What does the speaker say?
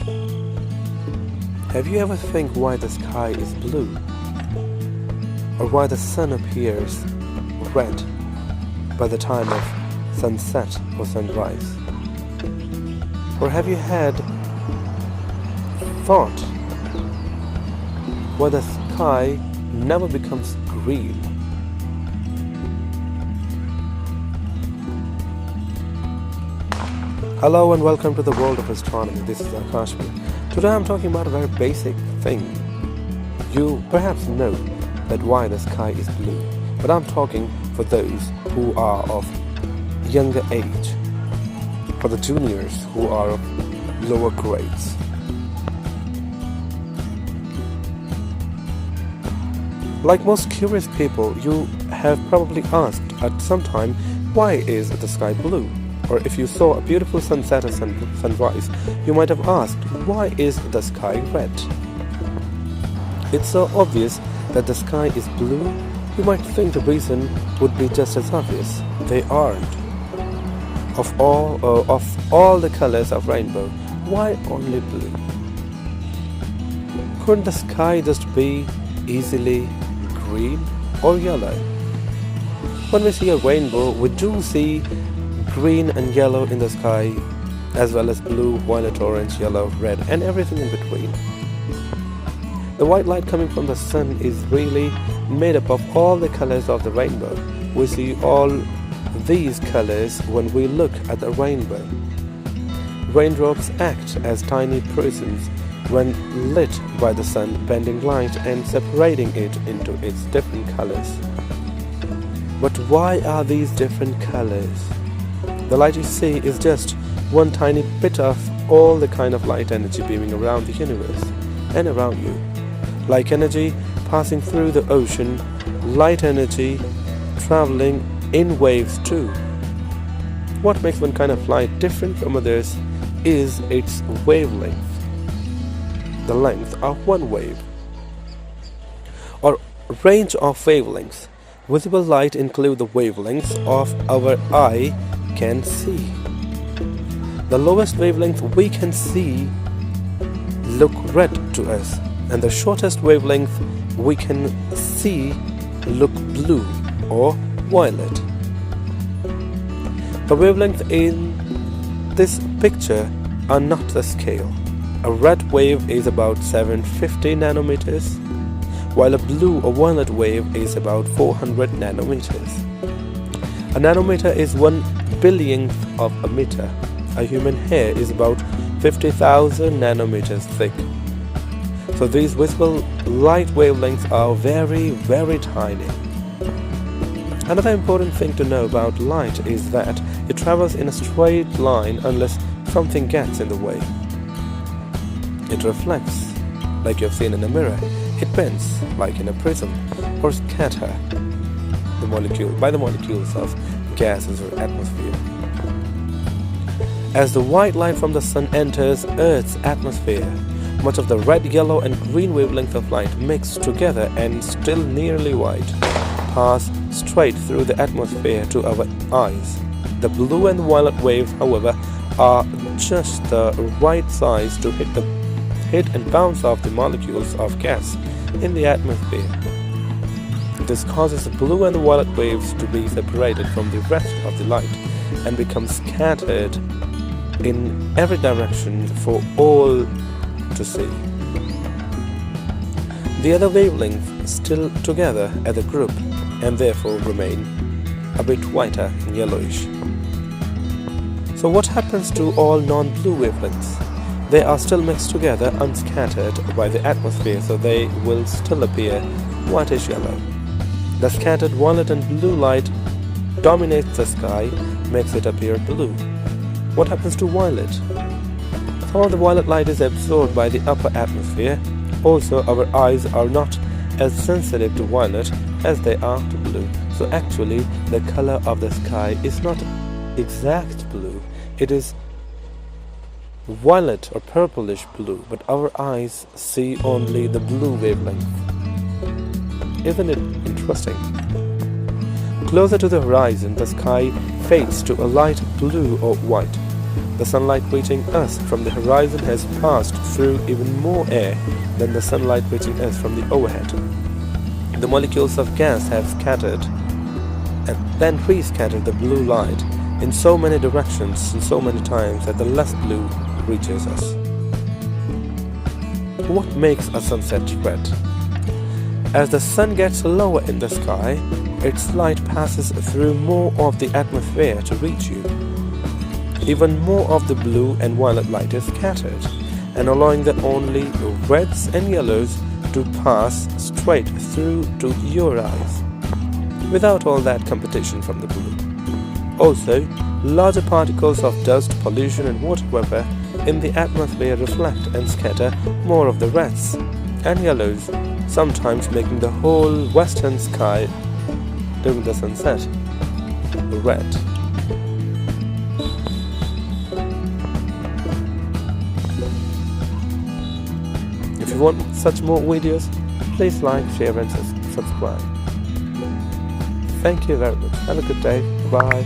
Have you ever think why the sky is blue? Or why the sun appears red by the time of sunset or sunrise? Or have you had thought why the sky never becomes green? Hello and welcome to the world of astronomy. This is AkashVeer. Today I'm talking about a very basic thing. You perhaps know that why the sky is blue, but I'm talking for those who are of younger age, for the juniors who are of lower grades. Like most curious people, you have probably asked at some time, why is the sky blue? Or if you saw a beautiful sunset or sunrise, you might have asked, why is the sky red? It's so obvious that the sky is blue, you might think the reason would be just as obvious. They aren't. Of all the colors of rainbow, why only blue? Couldn't the sky just be easily green or yellow? When we see a rainbow, we do see green and yellow in the sky, as well as blue, violet, orange, yellow, red, and everything in between. The white light coming from the sun is really made up of all the colors of the rainbow. We see all these colors when we look at the rainbow. Raindrops act as tiny prisms when lit by the sun, bending light and separating it into its different colors. But why are these different colors? The light you see is just one tiny bit of all the kind of light energy beaming around the universe and around you. Like energy passing through the ocean, light energy traveling in waves too. What makes one kind of light different from others is its wavelength, the length of one wave, or range of wavelengths. Visible light include the wavelengths of our eye can see. The lowest wavelength we can see look red to us, and the shortest wavelength we can see look blue or violet. The wavelength in this picture are not the scale. A red wave is about 750 nanometers, while a blue or violet wave is about 400 nanometers. A nanometer is 1/billionth of a meter. A human hair is about 50,000 nanometers thick. So these visible light wavelengths are very, very tiny. Another important thing to know about light is that it travels in a straight line unless something gets in the way. It reflects, like you have seen in a mirror. It bends, like in a prism, or scatter by the molecules of gases or atmosphere. As the white light from the sun enters Earth's atmosphere, much of the red, yellow, and green wavelength of light mix together and, still nearly white, pass straight through the atmosphere to our eyes. The blue and violet waves, however, are just the right size to hit and bounce off the molecules of gas in the atmosphere. This causes the blue and the violet waves to be separated from the rest of the light and become scattered in every direction for all to see. The other wavelengths still together as a group and therefore remain a bit whiter and yellowish. So what happens to all non-blue wavelengths? They are still mixed together, unscattered by the atmosphere, so they will still appear whitish yellow. The scattered violet and blue light dominates the sky, makes it appear blue. What happens to violet? Some of the violet light is absorbed by the upper atmosphere. Also, our eyes are not as sensitive to violet as they are to blue. So actually, the color of the sky is not exact blue. It is violet or purplish blue, but our eyes see only the blue wavelength. Isn't it interesting? Closer to the horizon, the sky fades to a light blue or white. The sunlight reaching us from the horizon has passed through even more air than the sunlight reaching us from the overhead. The molecules of gas have scattered and then re-scattered the blue light in so many directions and so many times that the less blue reaches us. What makes a sunset red? As the sun gets lower in the sky, its light passes through more of the atmosphere to reach you. Even more of the blue and violet light is scattered, and allowing the only reds and yellows to pass straight through to your eyes, without all that competition from the blue. Also, larger particles of dust, pollution and water vapor in the atmosphere reflect and scatter more of the reds and yellows, sometimes making the whole western sky during the sunset red. If you want such more videos, please like, share and subscribe. Thank you very much. Have a good day. Bye.